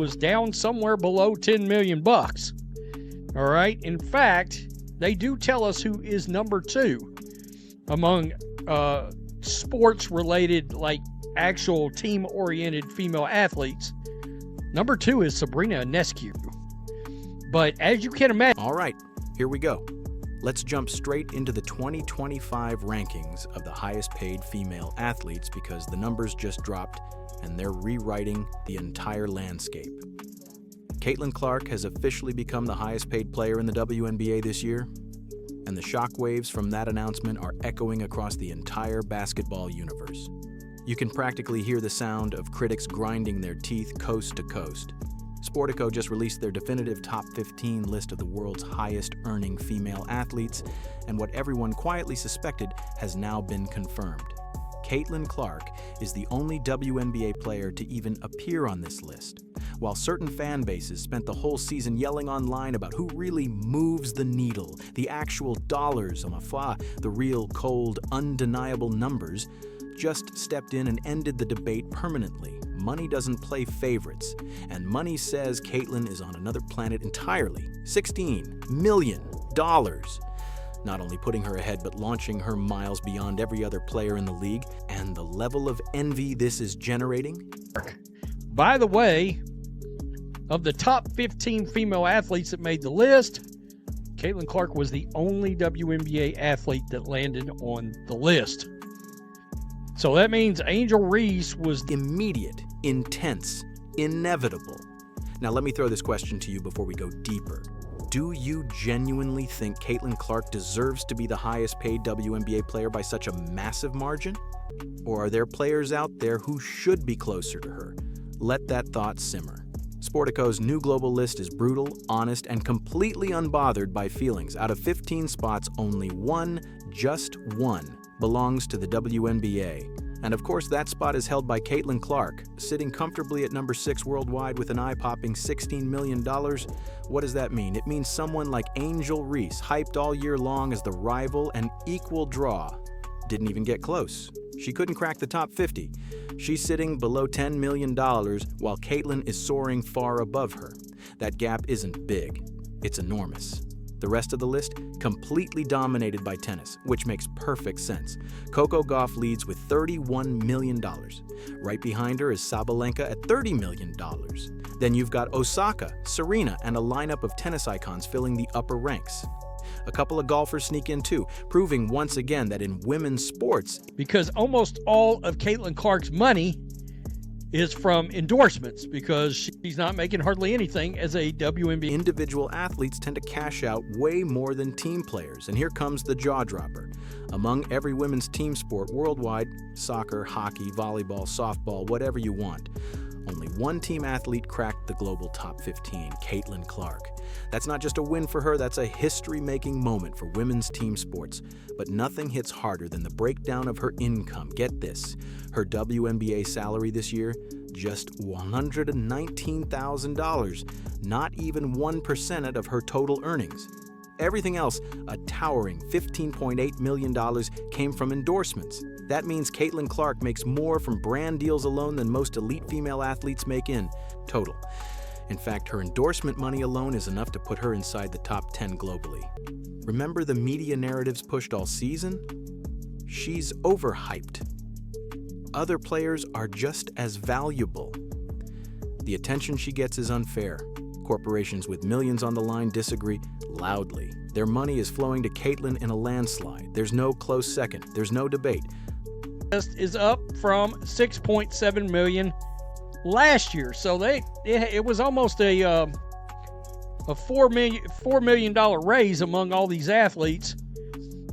was down somewhere below 10 million bucks. All right. In fact, they do tell us who is number 2 among sports related, like actual team oriented female athletes. Number 2 is Sabrina Ionescu. But as you can imagine. All right, here we go. Let's jump straight into the 2025 rankings of the highest paid female athletes because the numbers just dropped and they're rewriting the entire landscape. Caitlin Clark has officially become the highest paid player in the WNBA this year, and the shockwaves from that announcement are echoing across the entire basketball universe. You can practically hear the sound of critics grinding their teeth coast to coast. Sportico just released their definitive top 15 list of the world's highest earning female athletes, and what everyone quietly suspected has now been confirmed. Caitlin Clark is the only WNBA player to even appear on this list. While certain fan bases spent the whole season yelling online about who really moves the needle, the actual dollars, the real cold, undeniable numbers, just stepped in and ended the debate permanently. Money doesn't play favorites, and money says Caitlin is on another planet entirely. $16 million. Not only putting her ahead, but launching her miles beyond every other player in the league, and the level of envy this is generating. By the way, of the top 15 female athletes that made the list, Caitlin Clark was the only WNBA athlete that landed on the list. So that means Angel Reese was immediate, intense, inevitable. Now let me throw this question to you before we go deeper. Do you genuinely think Caitlin Clark deserves to be the highest paid WNBA player by such a massive margin? Or are there players out there who should be closer to her? Let that thought simmer. Sportico's new global list is brutal, honest, and completely unbothered by feelings. Out of 15 spots, only one, just one, belongs to the WNBA. And of course, that spot is held by Caitlin Clark, sitting comfortably at number 6 worldwide with an eye-popping $16 million. What does that mean? It means someone like Angel Reese, hyped all year long as the rival and equal draw, didn't even get close. She couldn't crack the top 50. She's sitting below $10 million while Caitlin is soaring far above her. That gap isn't big, it's enormous. The rest of the list, completely dominated by tennis, which makes perfect sense. Coco Gauff leads with $31 million. Right behind her is Sabalenka at $30 million. Then you've got Osaka, Serena, and a lineup of tennis icons filling the upper ranks. A couple of golfers sneak in too, proving once again that in women's sports, because almost all of Caitlin Clark's money is from endorsements, because she's not making hardly anything as a WNBA. Individual athletes tend to cash out way more than team players, and here comes the jaw dropper. Among every women's team sport worldwide, soccer, hockey, volleyball, softball, whatever you want, only one team athlete cracked the global top 15, Caitlin Clark. That's not just a win for her, that's a history-making moment for women's team sports. But nothing hits harder than the breakdown of her income. Get this, her WNBA salary this year, just $119,000, not even 1% of her total earnings. Everything else, a towering $15.8 million, came from endorsements. That means Caitlin Clark makes more from brand deals alone than most elite female athletes make in total. In fact, her endorsement money alone is enough to put her inside the top 10 globally. Remember the media narratives pushed all season? She's overhyped. Other players are just as valuable. The attention she gets is unfair. Corporations with millions on the line disagree loudly. Their money is flowing to Caitlin in a landslide. There's no close second. There's no debate. Is up from 6.7 million last year, so it was almost a $4 million raise among all these athletes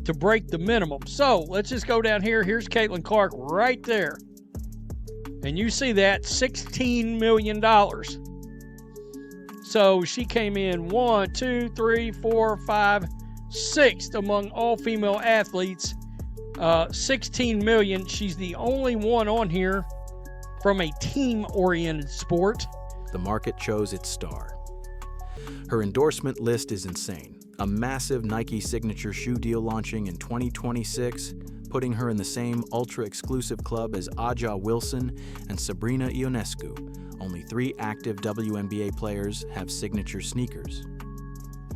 to break the minimum. So let's just go down here. Here's Caitlin Clark right there, and you see that $16 million. So she came in 1, 2, 3, 4, 5, 6th among all female athletes. 16 million. She's the only one on here from a team-oriented sport. The market chose its star. Her endorsement list is insane. A massive Nike signature shoe deal launching in 2026, putting her in the same ultra-exclusive club as Aja Wilson and Sabrina Ionescu, Only 3 active WNBA players have signature sneakers.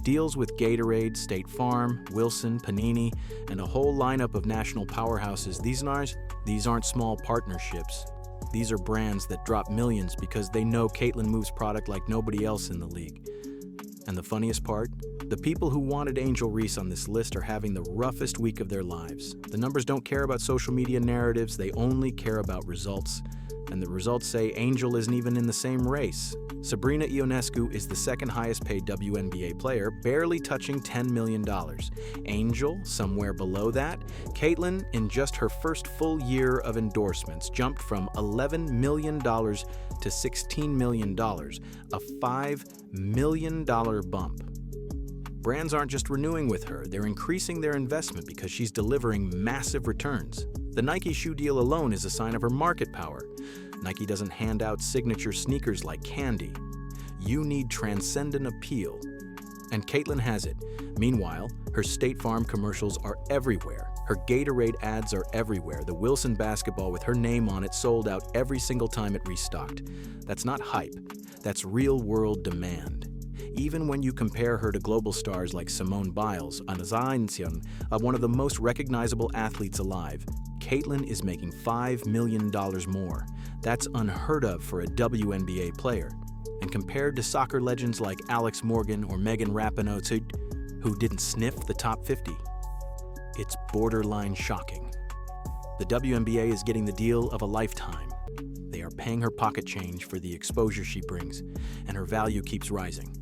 Deals with Gatorade, State Farm, Wilson, Panini, and a whole lineup of national powerhouses. These aren't small partnerships. These are brands that drop millions because they know Caitlin moves product like nobody else in the league. And the funniest part? The people who wanted Angel Reese on this list are having the roughest week of their lives. The numbers don't care about social media narratives, they only care about results. And the results say Angel isn't even in the same race. Sabrina Ionescu is the second highest paid WNBA player, barely touching $10 million. Angel, somewhere below that. Caitlin, in just her first full year of endorsements, jumped from $11 million to $16 million, a $5 million bump. Brands aren't just renewing with her, they're increasing their investment because she's delivering massive returns. The Nike shoe deal alone is a sign of her market power. Nike doesn't hand out signature sneakers like candy. You need transcendent appeal. And Caitlin has it. Meanwhile, her State Farm commercials are everywhere. Her Gatorade ads are everywhere. The Wilson basketball with her name on it sold out every single time it restocked. That's not hype. That's real-world demand. Even when you compare her to global stars like Simone Biles, one of the most recognizable athletes alive, Caitlin is making $5 million more. That's unheard of for a WNBA player. And compared to soccer legends like Alex Morgan or Megan Rapinoe, who didn't sniff the top 50, it's borderline shocking. The WNBA is getting the deal of a lifetime. They are paying her pocket change for the exposure she brings, and her value keeps rising.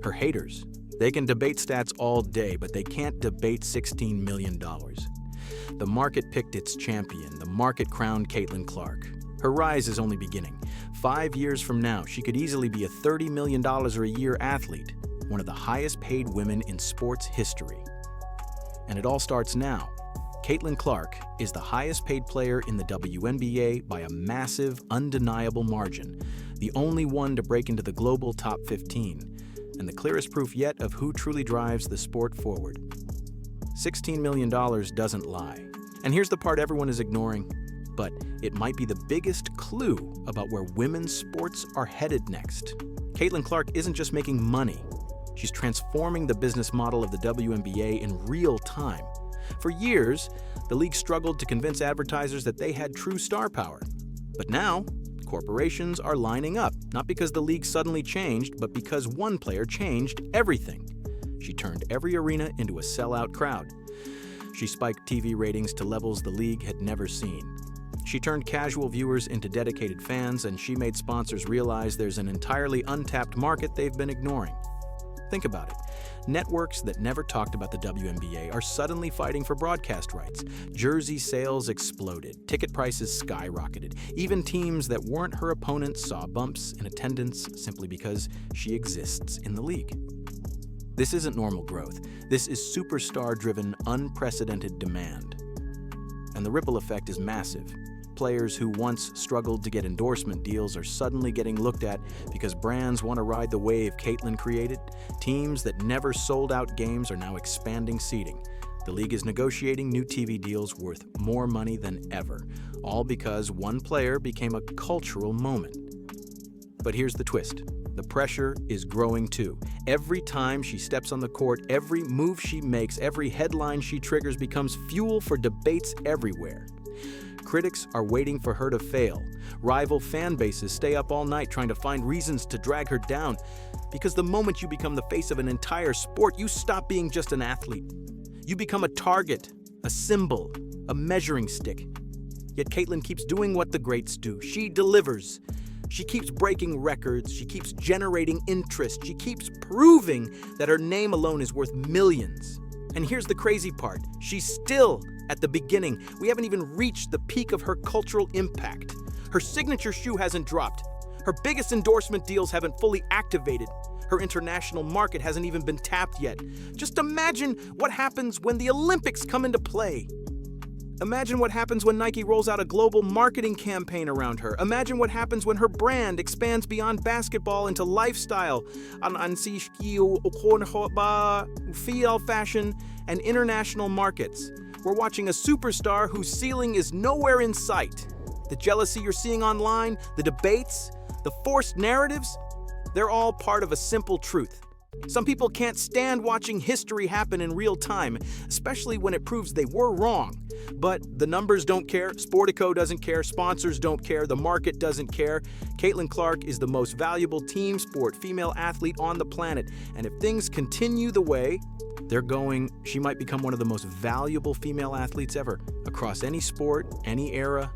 Her haters, they can debate stats all day, but they can't debate $16 million. The market picked its champion. The market crowned Caitlin Clark. Her rise is only beginning. 5 years from now, she could easily be a $30 million a year athlete, one of the highest paid women in sports history. And it all starts now. Caitlin Clark is the highest paid player in the WNBA by a massive, undeniable margin, the only one to break into the global top 15. And the clearest proof yet of who truly drives the sport forward. $16 million doesn't lie. And here's the part everyone is ignoring, but it might be the biggest clue about where women's sports are headed next. Caitlin Clark isn't just making money. She's transforming the business model of the WNBA in real time. For years, the league struggled to convince advertisers that they had true star power. But now, corporations are lining up, not because the league suddenly changed, but because one player changed everything. She turned every arena into a sellout crowd. She spiked TV ratings to levels the league had never seen. She turned casual viewers into dedicated fans, and she made sponsors realize there's an entirely untapped market they've been ignoring. Think about it. Networks that never talked about the WNBA are suddenly fighting for broadcast rights. Jersey sales exploded. Ticket prices skyrocketed. Even teams that weren't her opponents saw bumps in attendance simply because she exists in the league. This isn't normal growth. This is superstar-driven, unprecedented demand. And the ripple effect is massive. Players who once struggled to get endorsement deals are suddenly getting looked at because brands want to ride the wave Caitlin created. Teams that never sold out games are now expanding seating. The league is negotiating new TV deals worth more money than ever, all because one player became a cultural moment. But here's the twist. The pressure is growing too. Every time she steps on the court, every move she makes, every headline she triggers becomes fuel for debates everywhere. Critics are waiting for her to fail. Rival fan bases stay up all night trying to find reasons to drag her down. Because the moment you become the face of an entire sport, you stop being just an athlete. You become a target, a symbol, a measuring stick. Yet Caitlin keeps doing what the greats do. She delivers. She keeps breaking records. She keeps generating interest. She keeps proving that her name alone is worth millions. And here's the crazy part. She's still at the beginning. We haven't even reached the peak of her cultural impact. Her signature shoe hasn't dropped. Her biggest endorsement deals haven't fully activated. Her international market hasn't even been tapped yet. Just imagine what happens when the Olympics come into play. Imagine what happens when Nike rolls out a global marketing campaign around her. Imagine what happens when her brand expands beyond basketball into lifestyle, fashion, and international markets. We're watching a superstar whose ceiling is nowhere in sight. The jealousy you're seeing online, the debates, The forced narratives? They're all part of a simple truth. Some people can't stand watching history happen in real time, especially when it proves they were wrong. But the numbers don't care, Sportico doesn't care, sponsors don't care, the market doesn't care. Caitlin Clark is the most valuable team sport female athlete on the planet, and if things continue the way they're going, she might become one of the most valuable female athletes ever, across any sport, any era.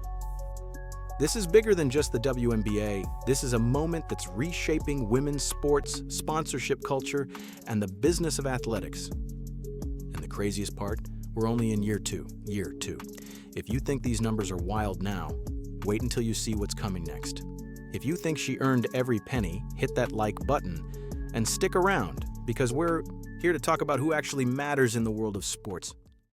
This is bigger than just the WNBA. This is a moment that's reshaping women's sports, sponsorship culture, and the business of athletics. And the craziest part, we're only in year two. If you think these numbers are wild now, wait until you see what's coming next. If you think she earned every penny, hit that like button and stick around, because we're here to talk about who actually matters in the world of sports.